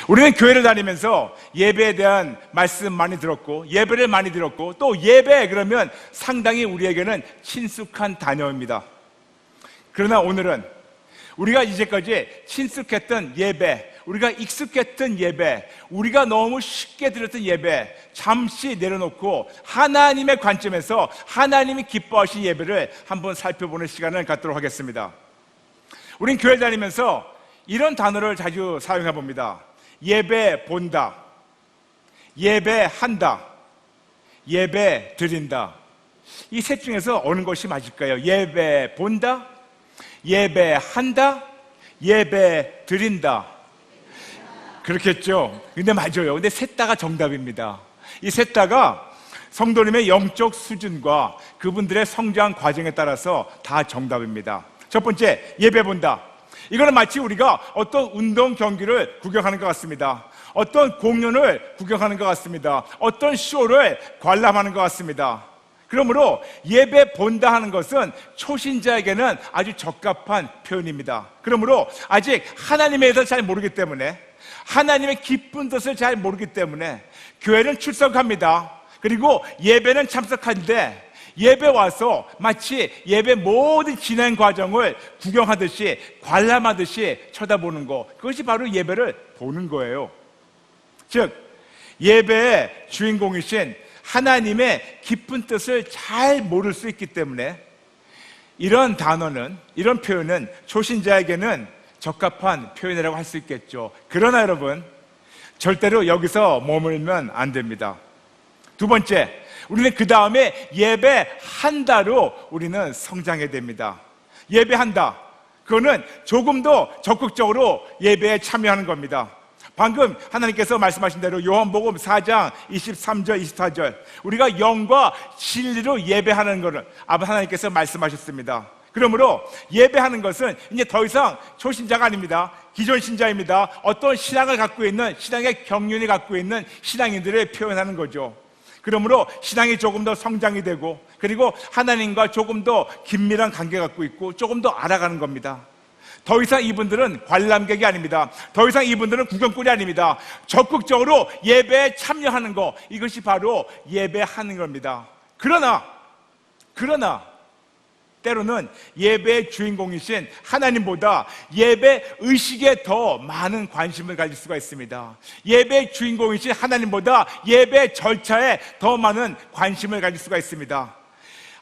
우리는 교회를 다니면서 예배에 대한 말씀 많이 들었고 예배를 많이 들었고 또 예배 그러면 상당히 우리에게는 친숙한 단어입니다. 그러나 오늘은 우리가 이제까지 친숙했던 예배, 우리가 익숙했던 예배, 우리가 너무 쉽게 드렸던 예배 잠시 내려놓고 하나님의 관점에서 하나님이 기뻐하신 예배를 한번 살펴보는 시간을 갖도록 하겠습니다. 우린 교회 다니면서 이런 단어를 자주 사용해 봅니다. 예배 본다, 예배한다, 예배 드린다. 이 셋 중에서 어느 것이 맞을까요? 예배 본다, 예배한다, 예배 드린다. 그렇겠죠? 근데 맞아요. 근데 셋 다가 정답입니다. 이 셋 다가 성도님의 영적 수준과 그분들의 성장 과정에 따라서 다 정답입니다. 첫 번째, 예배 본다. 이거는 마치 우리가 어떤 운동 경기를 구경하는 것 같습니다. 어떤 공연을 구경하는 것 같습니다. 어떤 쇼를 관람하는 것 같습니다. 그러므로 예배 본다 하는 것은 초신자에게는 아주 적합한 표현입니다. 그러므로 아직 하나님에 대해서 잘 모르기 때문에, 하나님의 깊은 뜻을 잘 모르기 때문에 교회는 출석합니다. 그리고 예배는 참석하는데 예배 와서 마치 예배 모든 진행 과정을 구경하듯이 관람하듯이 쳐다보는 것, 그것이 바로 예배를 보는 거예요. 즉 예배의 주인공이신 하나님의 깊은 뜻을 잘 모를 수 있기 때문에 이런 단어는, 이런 표현은 초신자에게는 적합한 표현이라고 할 수 있겠죠. 그러나 여러분, 절대로 여기서 머물면 안 됩니다. 두 번째, 우리는 그 다음에 예배한다로 우리는 성장해야 됩니다. 예배한다, 그거는 조금 더 적극적으로 예배에 참여하는 겁니다. 방금 하나님께서 말씀하신 대로 요한복음 4장 23절 24절 우리가 영과 진리로 예배하는 것을 하나님께서 말씀하셨습니다. 그러므로 예배하는 것은 이제 더 이상 초신자가 아닙니다. 기존 신자입니다. 어떤 신앙을 갖고 있는, 신앙의 경륜이 갖고 있는 신앙인들을 표현하는 거죠. 그러므로 신앙이 조금 더 성장이 되고, 그리고 하나님과 조금 더 긴밀한 관계 갖고 있고 조금 더 알아가는 겁니다. 더 이상 이분들은 관람객이 아닙니다. 더 이상 이분들은 구경꾼이 아닙니다. 적극적으로 예배에 참여하는 것, 이것이 바로 예배하는 겁니다. 그러나 때로는 예배의 주인공이신 하나님보다 예배 의식에 더 많은 관심을 가질 수가 있습니다. 예배의 주인공이신 하나님보다 예배 절차에 더 많은 관심을 가질 수가 있습니다.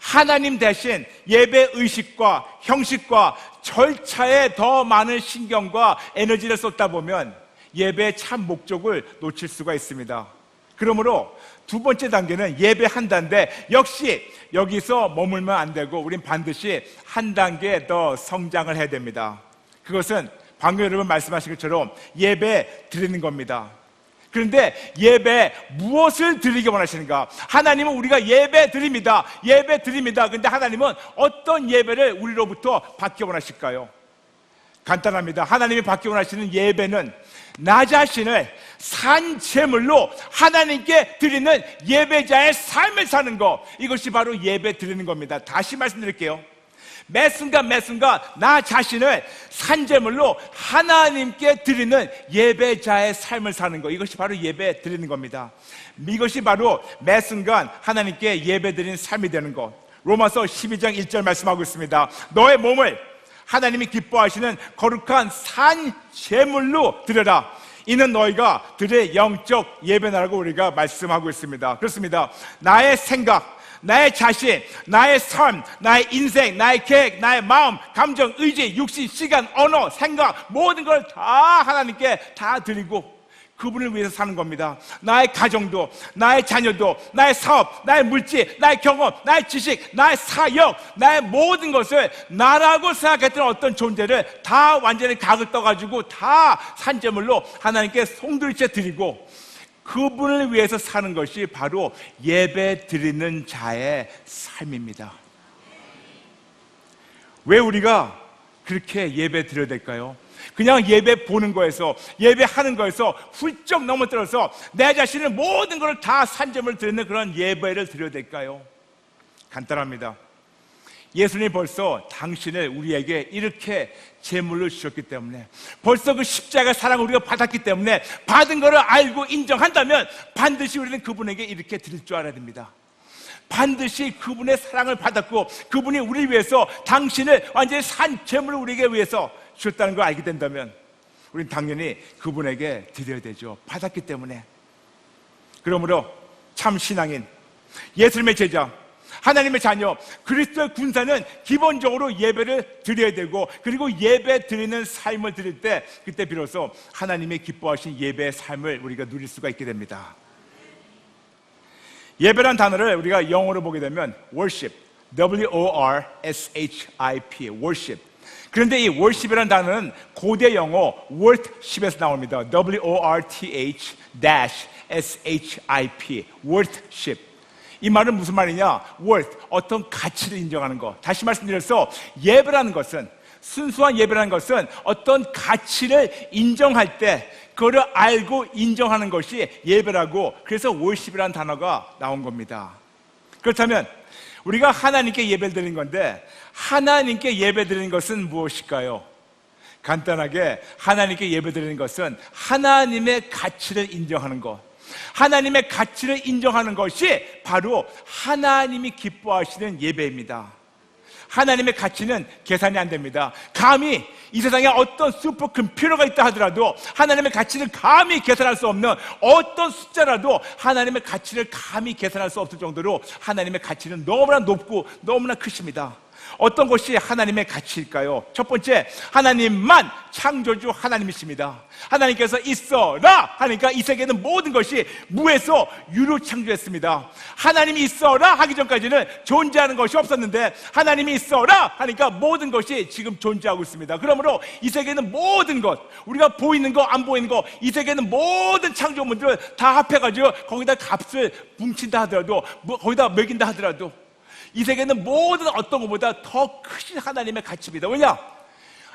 하나님 대신 예배 의식과 형식과 절차에 더 많은 신경과 에너지를 쏟다 보면 예배의 참 목적을 놓칠 수가 있습니다. 그러므로 두 번째 단계는 예배한다인데 역시 여기서 머물면 안 되고 우린 반드시 한 단계 더 성장을 해야 됩니다. 그것은 방금 여러분 말씀하신 것처럼 예배 드리는 겁니다. 그런데 예배 무엇을 드리기 원하시는가? 하나님은 우리가 예배 드립니다. 예배 드립니다. 그런데 하나님은 어떤 예배를 우리로부터 받기 원하실까요? 간단합니다. 하나님이 받기 원하시는 예배는 나 자신을 산 제물로 하나님께 드리는 예배자의 삶을 사는 것, 이것이 바로 예배 드리는 겁니다. 다시 말씀드릴게요. 매 순간 나 자신을 산 제물로 하나님께 드리는 예배자의 삶을 사는 것, 이것이 바로 예배 드리는 겁니다. 이것이 바로 매 순간 하나님께 예배 드리는 삶이 되는 것. 로마서 12장 1절 말씀하고 있습니다. 너의 몸을 하나님이 기뻐하시는 거룩한 산 제물로 드려라. 이는 너희가 드릴 영적 예배나라고 우리가 말씀하고 있습니다. 그렇습니다. 나의 생각, 나의 자신, 나의 삶, 나의 인생, 나의 계획, 나의 마음, 감정, 의지, 육신, 시간, 언어, 생각, 모든 걸 다 하나님께 다 드리고 그분을 위해서 사는 겁니다. 나의 가정도, 나의 자녀도, 나의 사업, 나의 물질, 나의 경험, 나의 지식, 나의 사역, 나의 모든 것을 나라고 생각했던 어떤 존재를 다 완전히 각을 떠가지고 다 산제물로 하나님께 송두리째 드리고 그분을 위해서 사는 것이 바로 예배 드리는 자의 삶입니다. 왜 우리가 그렇게 예배 드려야 될까요? 그냥 예배 보는 거에서, 예배하는 거에서 훌쩍 넘어뜨려서 내 자신을 모든 것을 다 산점을 드리는 그런 예배를 드려야 될까요? 간단합니다. 예수님이 벌써 당신을 우리에게 이렇게 제물로 주셨기 때문에, 벌써 그 십자가 사랑을 우리가 받았기 때문에 받은 것을 알고 인정한다면 반드시 우리는 그분에게 이렇게 드릴 줄 알아야 됩니다. 반드시 그분의 사랑을 받았고 그분이 우리 위해서 당신을 완전히 산 제물을 우리에게 위해서 주셨다는 걸 알게 된다면 우리는 당연히 그분에게 드려야 되죠. 받았기 때문에. 그러므로 참 신앙인, 예수님의 제자, 하나님의 자녀, 그리스도의 군사는 기본적으로 예배를 드려야 되고, 그리고 예배 드리는 삶을 드릴 때 그때 비로소 하나님이 기뻐하신 예배의 삶을 우리가 누릴 수가 있게 됩니다. 예배란 단어를 우리가 영어로 보게 되면 worship, W-O-R-S-H-I-P, worship. 그런데 이 worship이라는 단어는 고대 영어 worthship에서 나옵니다. W-O-R-T-H-S-H-I-P, worthship. 이 말은 무슨 말이냐? worth, 어떤 가치를 인정하는 것. 다시 말씀드려서 예배라는 것은, 순수한 예배라는 것은 어떤 가치를 인정할 때 그거를 알고 인정하는 것이 예배라고, 그래서 worship이라는 단어가 나온 겁니다. 그렇다면 우리가 하나님께 예배를 드리는 건데, 하나님께 예배 드리는 것은 무엇일까요? 간단하게 하나님께 예배 드리는 것은 하나님의 가치를 인정하는 것, 하나님의 가치를 인정하는 것이 바로 하나님이 기뻐하시는 예배입니다. 하나님의 가치는 계산이 안 됩니다. 감히 이 세상에 어떤 슈퍼 컴퓨터가 있다 하더라도 하나님의 가치를 감히 계산할 수 없는 어떤 숫자라도 하나님의 가치를 감히 계산할 수 없을 정도로 하나님의 가치는 너무나 높고 너무나 크십니다. 어떤 것이 하나님의 가치일까요? 첫 번째, 하나님만 창조주 하나님이십니다. 하나님께서 있어라 하니까 이 세계는 모든 것이 무에서 유로 창조했습니다. 하나님이 있어라 하기 전까지는 존재하는 것이 없었는데 하나님이 있어라 하니까 모든 것이 지금 존재하고 있습니다. 그러므로 이 세계는 모든 것, 우리가 보이는 거 안 보이는 거, 이 세계는 모든 창조물들을 다 합해가지고 거기다 값을 뭉친다 하더라도, 거기다 매긴다 하더라도 이 세계는 모든 어떤 것보다 더 크신 하나님의 가치입니다. 왜냐?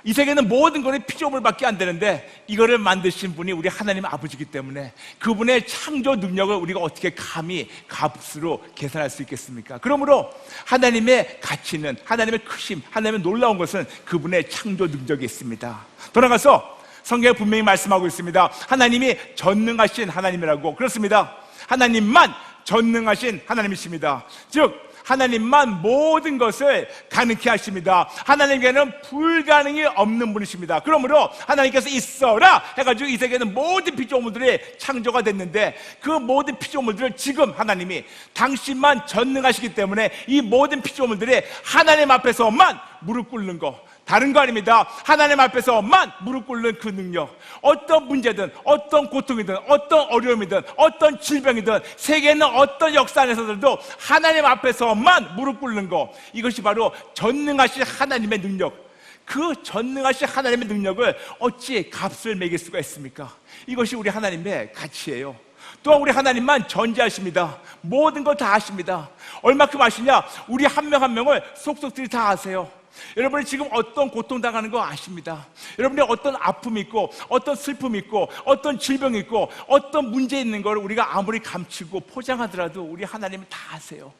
이 세계는 모든 것이 피조물밖에 안 되는데 이거를 만드신 분이 우리 하나님 아버지이기 때문에 그분의 창조 능력을 우리가 어떻게 감히 값으로 계산할 수 있겠습니까? 그러므로 하나님의 가치는, 하나님의 크심, 하나님의 놀라운 것은 그분의 창조 능력이 있습니다. 돌아가서 성경에 분명히 말씀하고 있습니다. 하나님이 전능하신 하나님이라고. 그렇습니다. 하나님만 전능하신 하나님이십니다. 즉 하나님만 모든 것을 가능케 하십니다. 하나님께는 불가능이 없는 분이십니다. 그러므로 하나님께서 있어라 해가지고 이 세계는 모든 피조물들이 창조가 됐는데 그 모든 피조물들을 지금 하나님이 당신만 전능하시기 때문에 이 모든 피조물들이 하나님 앞에서만 무릎 꿇는 거, 다른 거 아닙니다. 하나님 앞에서만 무릎 꿇는 그 능력, 어떤 문제든 어떤 고통이든 어떤 어려움이든 어떤 질병이든 세계는 어떤 역사 안에서도 하나님 앞에서만 무릎 꿇는 거, 이것이 바로 전능하신 하나님의 능력. 그 전능하신 하나님의 능력을 어찌 값을 매길 수가 있습니까? 이것이 우리 하나님의 가치예요. 또한 우리 하나님만 전지하십니다. 모든 걸 다 아십니다. 얼마큼 아시냐? 우리 한 명 한 명을 속속들이 다 아세요. 여러분이 지금 어떤 고통당하는 거 아십니다. 여러분이 어떤 아픔이 있고 어떤 슬픔이 있고 어떤 질병이 있고 어떤 문제 있는 걸 우리가 아무리 감추고 포장하더라도 우리 하나님은 다 아세요.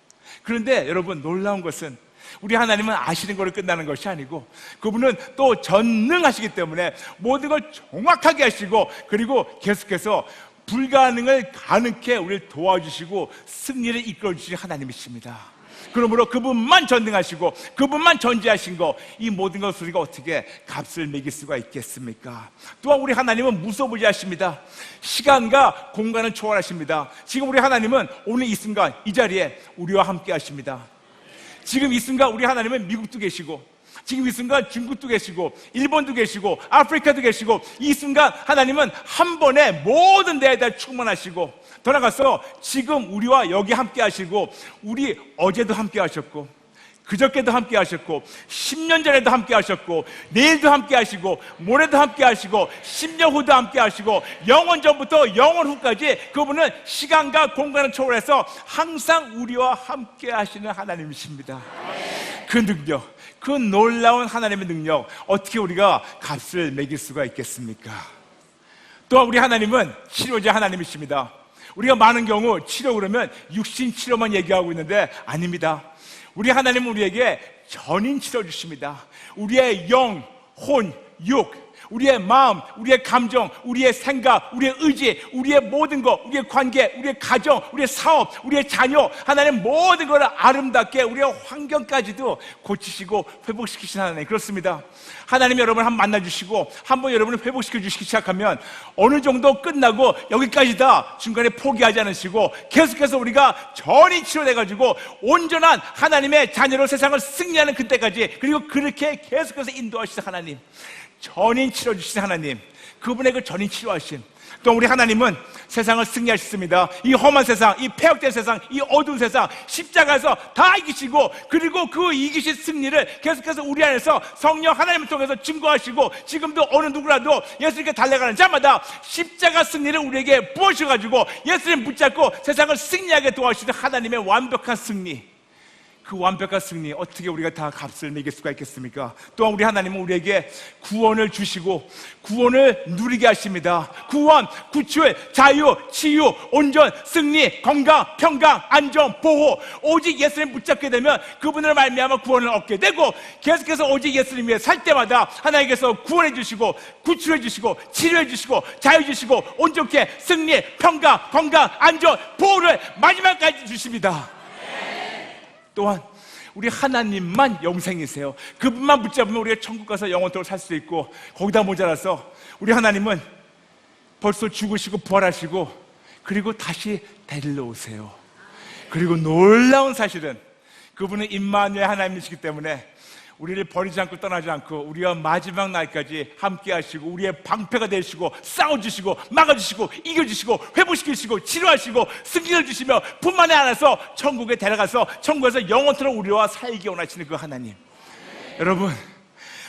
그런데 여러분, 놀라운 것은 우리 하나님은 아시는 거로 끝나는 것이 아니고 그분은 또 전능하시기 때문에 모든 걸 정확하게 하시고 그리고 계속해서 불가능을 가능케 우리를 도와주시고 승리를 이끌어주시는 하나님이십니다. 그러므로 그분만 전능하시고 그분만 전지하신 거, 이 모든 것을 우리가 어떻게 값을 매길 수가 있겠습니까? 또한 우리 하나님은 무소부지하십니다. 시간과 공간을 초월하십니다. 지금 우리 하나님은 오늘 이 순간 이 자리에 우리와 함께 하십니다. 지금 이 순간 우리 하나님은 미국도 계시고 지금 이 순간 중국도 계시고 일본도 계시고 아프리카도 계시고 이 순간 하나님은 한 번에 모든 데에다 충만하시고 더 나아가서 지금 우리와 여기 함께 하시고 우리 어제도 함께 하셨고 그저께도 함께 하셨고 10년 전에도 함께 하셨고 내일도 함께 하시고 모레도 함께 하시고 10년 후도 함께 하시고 영원 전부터 영원 후까지 그분은 시간과 공간을 초월해서 항상 우리와 함께 하시는 하나님이십니다. 그 능력, 그 놀라운 하나님의 능력, 어떻게 우리가 값을 매길 수가 있겠습니까? 또한 우리 하나님은 치료자 하나님이십니다. 우리가 많은 경우 치료 그러면 육신 치료만 얘기하고 있는데 아닙니다. 우리 하나님은 우리에게 전인 치러 주십니다. 우리의 영, 혼, 육, 우리의 마음, 우리의 감정, 우리의 생각, 우리의 의지, 우리의 모든 것, 우리의 관계, 우리의 가정, 우리의 사업, 우리의 자녀, 하나님 모든 것을 아름답게 우리의 환경까지도 고치시고 회복시키신 하나님. 그렇습니다. 하나님 여러분을 한번 만나주시고 한번 여러분을 회복시켜 주시기 시작하면 어느 정도 끝나고 여기까지다 중간에 포기하지 않으시고 계속해서 우리가 전이 치료돼가지고 온전한 하나님의 자녀로 세상을 승리하는 그때까지, 그리고 그렇게 계속해서 인도하시는 하나님, 전인 치러주신 하나님, 그분의 그 전인 치료하심. 또 우리 하나님은 세상을 승리하셨습니다. 이 험한 세상, 이 폐역된 세상, 이 어두운 세상 십자가에서 다 이기시고, 그리고 그 이기신 승리를 계속해서 우리 안에서 성령 하나님을 통해서 증거하시고, 지금도 어느 누구라도 예수님께 달려가는 자마다 십자가 승리를 우리에게 부어주셔가지고 예수님 붙잡고 세상을 승리하게 도와주시는 하나님의 완벽한 승리, 그 완벽한 승리, 어떻게 우리가 다 값을 매길 수가 있겠습니까? 또한 우리 하나님은 우리에게 구원을 주시고 구원을 누리게 하십니다. 구원, 구출, 자유, 치유, 온전, 승리, 건강, 평강, 안정, 보호, 오직 예수님 붙잡게 되면 그분을 말미암아 구원을 얻게 되고, 계속해서 오직 예수님 위해 살 때마다 하나님께서 구원해 주시고 구출해 주시고 치료해 주시고 자유 주시고 온전케 승리, 평강, 건강, 안정, 보호를 마지막까지 주십니다. 또한 우리 하나님만 영생이세요. 그분만 붙잡으면 우리가 천국 가서 영원토록 살 수 있고, 거기다 모자라서 우리 하나님은 벌써 죽으시고 부활하시고 그리고 다시 데리러 오세요. 그리고 놀라운 사실은 그분은 임마누엘 하나님이시기 때문에 우리를 버리지 않고 떠나지 않고 우리와 마지막 날까지 함께 하시고 우리의 방패가 되시고 싸워주시고 막아주시고 이겨주시고 회복시키시고 치료하시고 승리를 주시며 뿐만이 아니라서 천국에 데려가서 천국에서 영원토록 우리와 살기 원하시는 그 하나님. 여러분,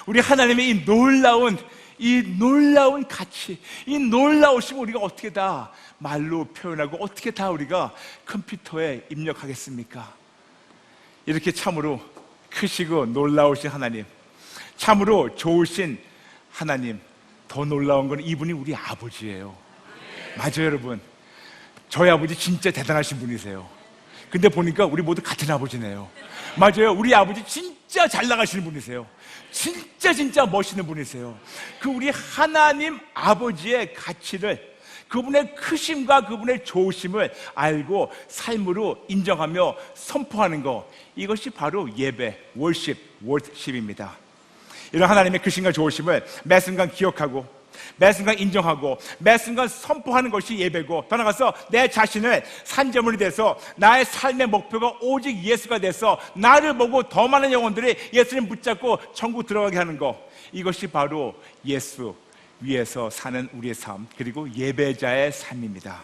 우리 하나님의 이 놀라운 가치, 이 놀라우심을 우리가 어떻게 다 말로 표현하고 어떻게 다 우리가 컴퓨터에 입력하겠습니까? 이렇게 참으로 크시고 놀라우신 하나님, 참으로 좋으신 하나님, 더 놀라운 건 이분이 우리 아버지예요. 맞아요, 여러분. 저희 아버지 진짜 대단하신 분이세요. 근데 보니까 우리 모두 같은 아버지네요. 맞아요, 우리 아버지 진짜 잘 나가시는 분이세요. 진짜 멋있는 분이세요. 그 우리 하나님 아버지의 가치를, 그분의 크심과 그분의 좋으심을 알고 삶으로 인정하며 선포하는 것, 이것이 바로 예배, 월십입니다. 이런 하나님의 크심과 좋으심을 매 순간 기억하고 매 순간 인정하고 매 순간 선포하는 것이 예배고, 더 나아가서 내 자신을 산제물이 돼서 나의 삶의 목표가 오직 예수가 돼서 나를 보고 더 많은 영혼들이 예수님 붙잡고 천국 들어가게 하는 것, 이것이 바로 예수 위에서 사는 우리의 삶, 그리고 예배자의 삶입니다.